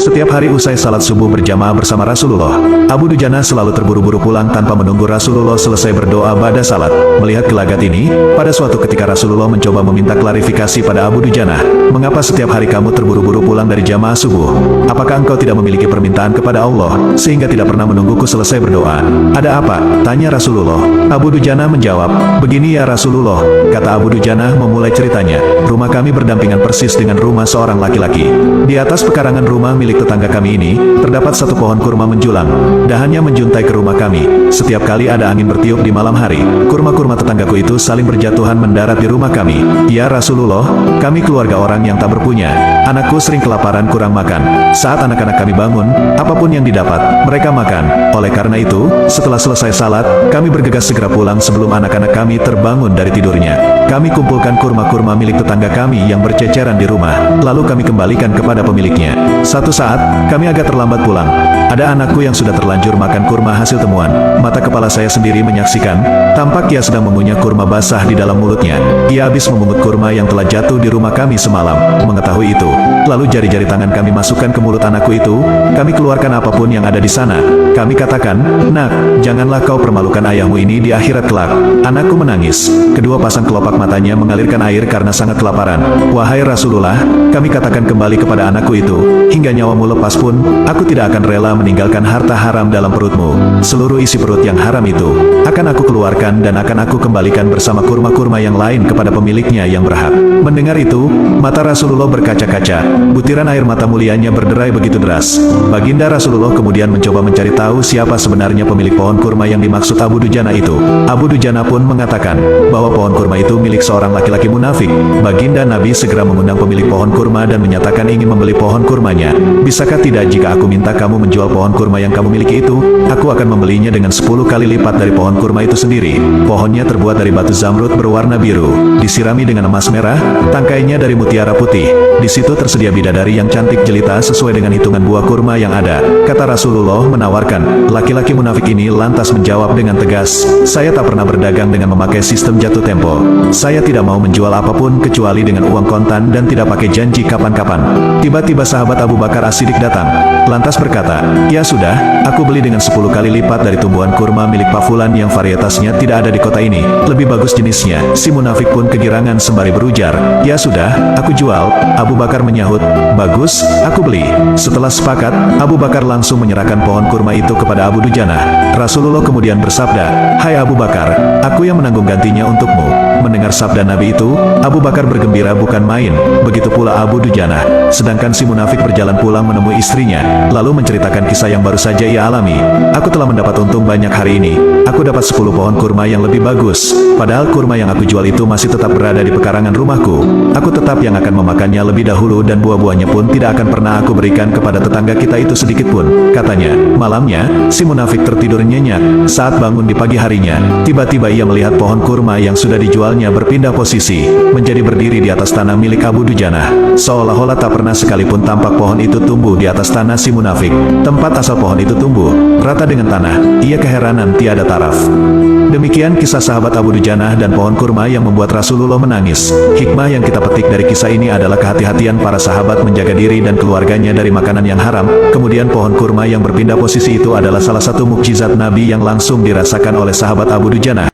Setiap hari usai salat subuh berjamaah bersama Rasulullah, Abu Dujana selalu terburu-buru pulang tanpa menunggu Rasulullah selesai berdoa pada salat. Melihat gelagat ini, pada suatu ketika Rasulullah mencoba meminta klarifikasi pada Abu Dujana, "Mengapa setiap hari kamu terburu-buru pulang dari jamaah subuh? Apakah engkau tidak memiliki permintaan kepada Allah, sehingga tidak pernah menungguku selesai berdoa?" "Ada apa?" tanya Rasulullah. Abu Dujana menjawab, "Begini ya Rasulullah," kata Abu Dujana memulai ceritanya, "rumah kami berdampingan persis dengan rumah seorang laki-laki. Di atas pekarangan rumah milik tetangga kami ini, terdapat satu pohon kurma menjulang. Dahannya menjuntai ke rumah kami. Setiap kali ada angin bertiup di malam hari, kurma-kurma tetanggaku itu saling berjatuhan mendarat di rumah kami. Ya Rasulullah, kami keluarga orang yang tak berpunya. Anakku sering kelaparan kurang makan. Saat anak-anak kami bangun, apapun yang didapat, mereka makan. Oleh karena itu, setelah selesai salat, kami bergegas segera pulang sebelum anak-anak kami terbangun dari tidurnya. Kami kumpulkan kurma-kurma milik tetangga kami yang berceceran di rumah, lalu kami kembalikan kepada pemiliknya. Satu saat, kami agak terlambat pulang. Ada anakku yang sudah terlanjur makan kurma hasil temuan. Mata kepala saya sendiri menyaksikan, tampak ia sedang mengunyah kurma basah di dalam mulutnya. Ia habis memungut kurma yang telah jatuh di rumah kami semalam. Mengetahui itu, lalu jari-jari tangan kami masukkan ke mulut anakku itu, kami keluarkan apapun yang ada di sana. Kami katakan, 'Nak, janganlah kau permalukan ayahmu ini di akhirat kelak.' Anakku menangis. Kedua pasang kelopak matanya mengalirkan air karena sangat kelaparan. 'Wahai Rasulullah,' kami katakan kembali kepada anakku itu, 'hingga nyawamu lepas pun, aku tidak akan rela meninggalkan harta haram dalam perutmu. Seluruh isi perut yang haram itu akan aku keluarkan dan akan aku kembalikan bersama kurma-kurma yang lain kepada pemiliknya yang berhak.' Mendengar itu, mata Rasulullah berkaca-kaca. Butiran air mata mulianya berderai begitu deras. Baginda Rasulullah kemudian mencoba mencari tahu siapa sebenarnya pemilik pohon kurma yang dimaksud Abu Dujana itu. Abu Dujana pun mengatakan bahwa pohon kurma itu milik seorang laki-laki munafik. Baginda Nabi segera mengundang pemilik pohon kurma dan menyatakan ingin membeli pohon kurmanya. 'Bisakah tidak jika aku minta kamu menjual pohon kurma yang kamu miliki itu? Aku akan membelinya dengan 10 kali lipat dari pohon kurma itu sendiri. Pohonnya terbuat dari batu zamrud berwarna biru, disirami dengan emas merah, tangkainya dari mutiara putih. Di situ tersedia bidadari yang cantik jelita sesuai dengan hitungan buah kurma yang ada,' kata Rasulullah menawarkan. Laki-laki munafik ini lantas menjawab dengan tegas, 'Saya tak pernah berdagang dengan memakai sistem jatuh tempo. Saya tidak mau menjual apapun kecuali dengan uang kontan dan tidak pakai janji kapan-kapan.' Tiba-tiba sahabat Abu Bakar As-Siddiq datang, lantas berkata, 'Ya sudah, aku beli dengan 10 kali lipat dari tumbuhan kurma milik Pak Fulan yang varietasnya tidak ada di kota ini. Lebih bagus jenisnya.' Si munafik pun kegirangan sembari berujar, 'Ya sudah, aku jual.' Abu Bakar menyahut, 'Bagus, aku beli.' Setelah sepakat, Abu Bakar langsung menyerahkan pohon kurma itu kepada Abu Dujana. Rasulullah kemudian bersabda, 'Hai Abu Bakar, aku yang menanggung gantinya untukmu.' Mendengar sabda Nabi itu, Abu Bakar bergembira bukan main, begitu pula Abu Dujana. Sedangkan si munafik berjalan pulang menemui istrinya, lalu menceritakan kisah yang baru saja ia alami. 'Aku telah mendapat untung banyak hari ini. Aku dapat 10 pohon kurma yang lebih bagus. Padahal kurma yang aku jual itu masih tetap berada di pekarangan rumahku. Aku tetap yang akan memakannya lebih dahulu dan buah-buahnya pun tidak akan pernah aku berikan kepada tetangga kita itu sedikit pun.' Katanya, malamnya, si munafik tertidur nyenyak. Saat bangun di pagi harinya, tiba-tiba ia melihat pohon kurma yang sudah dijualnya berpindah posisi, menjadi berdiri di atas tanah milik Abu Dujana. Seolah-olah tak pernah sekalipun tampak pohon itu tumbuh di atas tanah si munafik. Tempat asal pohon itu tumbuh, rata dengan tanah. Ia keheranan tiada taraf. Demikian kisah sahabat Abu Dujana dan pohon kurma yang membuat Rasulullah menangis. Hikmah yang kita petik dari kisah ini adalah kehati-hatian para sahabat menjaga diri dan keluarganya dari makanan yang haram. Kemudian pohon kurma yang berpindah posisi itu adalah salah satu mukjizat Nabi yang langsung dirasakan oleh sahabat Abu Dujana.